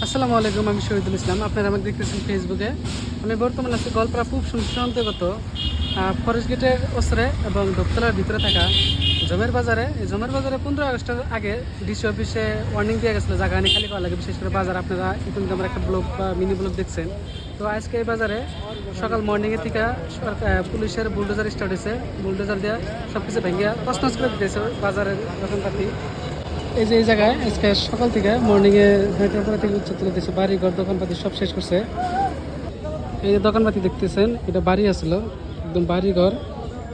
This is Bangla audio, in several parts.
আসসালামু আলাইকুম, আমি শহীদুল ইসলাম। আপনারা আমাকে দেখতেছেন ফেসবুকে। আমি বর্তমানে আছি গলপাড়া পূব সংসদ অন্তর্গত ফরেস্ট গেটের ওসরে এবং দোপতলার ভিতরে থাকা জমের বাজারে। এই জমের বাজারে 15 আগস্টের আগে ডিসি অফিসে ওয়ার্নিং দিয়ে গেছিলো জায়গা আনি খালি করা লাগে, বিশেষ করে বাজার। আপনারা ইতিমধ্যে আমার একটা ব্লগ বা মিনি ব্লগ দেখছেন। তো আজকে এই বাজারে সকাল মর্নিংয়ের থেকে পুলিশের বুলডোজার স্টার্ট হয়েছে। বুলডোজার দিয়ে সব কিছু ভেঙে তছনছ করে দিতেছে বাজারের দোকানপাতি। এই যে এই জায়গায় আজকে সকাল থেকে মর্নিংয়ে 9টার থেকে উচ্চ তুলে দিয়েছে, বাড়ি ঘর দোকানপাতি সব শেষ করছে। এই যে দোকানপাতি দেখতেছেন, এটা বাড়ি আসলো, একদম বাড়ি ঘর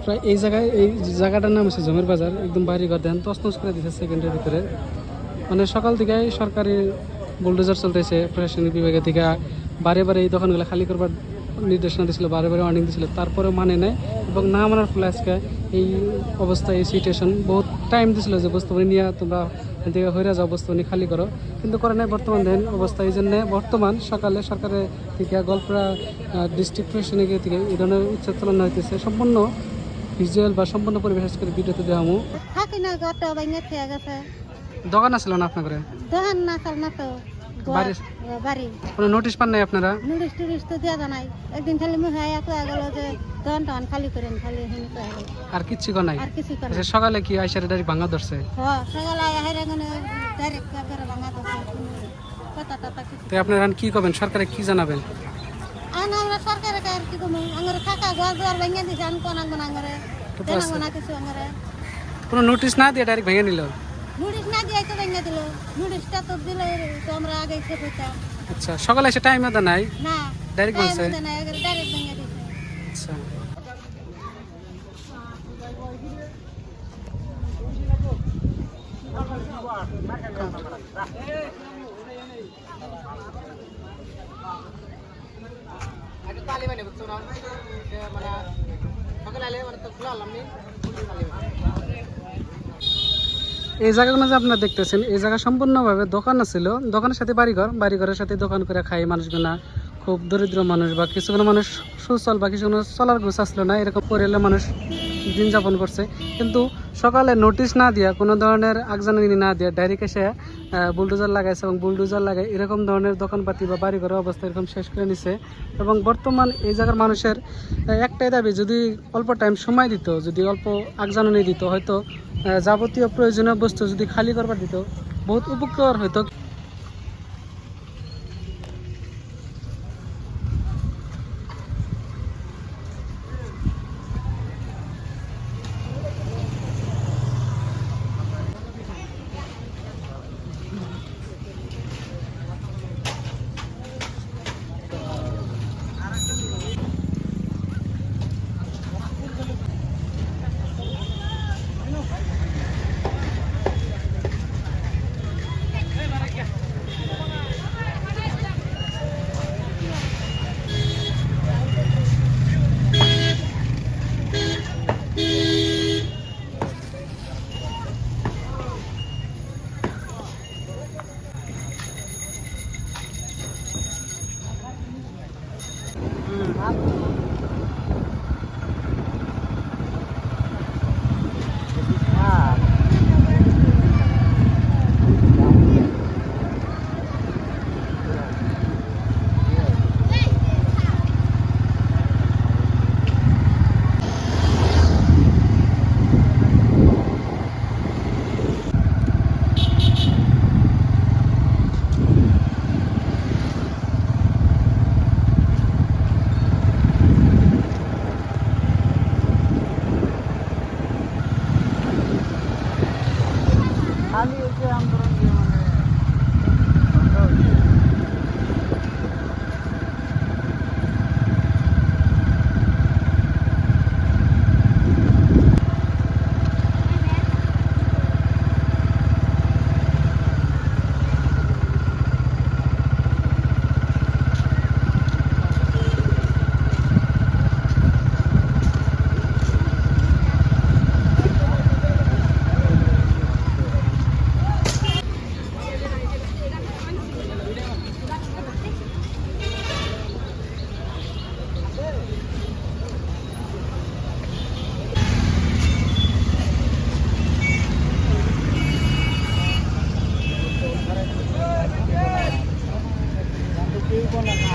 প্রায় এই জায়গায়। এই জায়গাটার নাম হচ্ছে জমের বাজার, একদম বাড়ি ঘর দেন তছনছ করে দিয়েছে সেকেন্ডের ভিতরে। মানে সকাল থেকে সরকারি বুলডোজার চলতেছে, প্রশাসনিক বিভাগের থেকে বারে বারে এই দোকানগুলো খালি করবার নির্দেশনা দিয়েছিল, বারে বারে ওয়ার্নিং দিয়েছিল, তারপরেও মানে নেয় এবং না মানার ফলে আজকে এই অবস্থা, এই সিচুয়েশন। বহুত টাইম দিয়েছিল যে বস্তুবানি নিয়ে তোমরা এদিকে হয়ে যাও, বস্তুবানি খালি করো, কিন্তু করে নাই। বর্তমান দেন অবস্থা এই জন্যে বর্তমান সকালে সরকারের থেকে গলপাড়া ডিস্ট্রিক্ট প্রশাসনিক থেকে এই ধরনের উচ্ছেদ চালানো হইতেছে। সম্পূর্ণ ভিজুয়াল বা সম্পূর্ণ পরিবেশ করে ভিডিওতে দেওয়া থাকি না, ঘরটা ভেঙে খেয়ে গেছে। দোকান আসলো না আপনার ঘরে? দোকান না চাল না তো, বাড়ি বাড়ি কোনো নোটিশ পান নাই আপনারা? নুরিশ টুরিশ তো দেওয়া জানাই। একদিন খালি মুখে কয়ে গেল যে দোকান টোকান খালি করেন, খালি এখানে কয়ে গেল, আর কিচ্ছু নাই? আর কিছু করে আচ্ছা, সকালে কি আইসারে ডাইরেক্ট ভাঙা ধরছে? সকালে হেরে গনে ডাইরেক্ট করে ভাঙা তো কথা টথা কিছু। তো আপনারা কি করবেন, সরকারে কি জানাবেন? আমরা সরকারের আর কি করবো, আঙরে থাকা ঘর দুয়ার ভেঙে দিছে, আমি কোন আঙ্গন আঙরে দেনাবো না কিছু। আঙরে কোনো নোটিশ না দিয়ে ডাইরেক্ট ভেঙে নিল? নুরিশ না দিয়ে তো ভেঙে দিল, নুরিশটা তো দিলে তো আমরা আগে সে পেতাম আচ্ছা, সকালে এসে টাইম তো নাই, না, ডাইরেক্ট বলছে? ডাইরেক্ট ভেঙে দিছে। আচ্ছা, এই জায়গাগুলো যে আপনারা দেখতেছেন, এই জায়গা সম্পূর্ণভাবে দোকান ছিল, দোকানের সাথে বাড়িঘর, বাড়িঘরের সাথে দোকান করে খাই মানুষগুলা। খুব দরিদ্র মানুষ বা কিছু কোনো মানুষ সুচল বা কিছু কোনো চলার গোছ আসলো না, এরকম পরিবারের মানুষ দিন যাপন করছে। কিন্তু সকালে নোটিশ না দিয়া, কোনো ধরনের আগজানানি না দিয়া ডাইরেক্ট এসে বুলডোজার লাগাইছে এবং বুলডোজার লাগাই এরকম ধরনের দোকানপাতি বা বাড়িঘরের অবস্থা এরকম শেষ করে নিছে। এবং বর্তমান এই জায়গার মানুষের একটাই দাবি, যদি অল্প টাইম সময় দিত, যদি অল্প আগজানানি দিত, হয়তো যাবতীয় প্রয়োজনীয় বস্তু যদি খালি করবার দিত, বহুত উপকার হইতো। বলা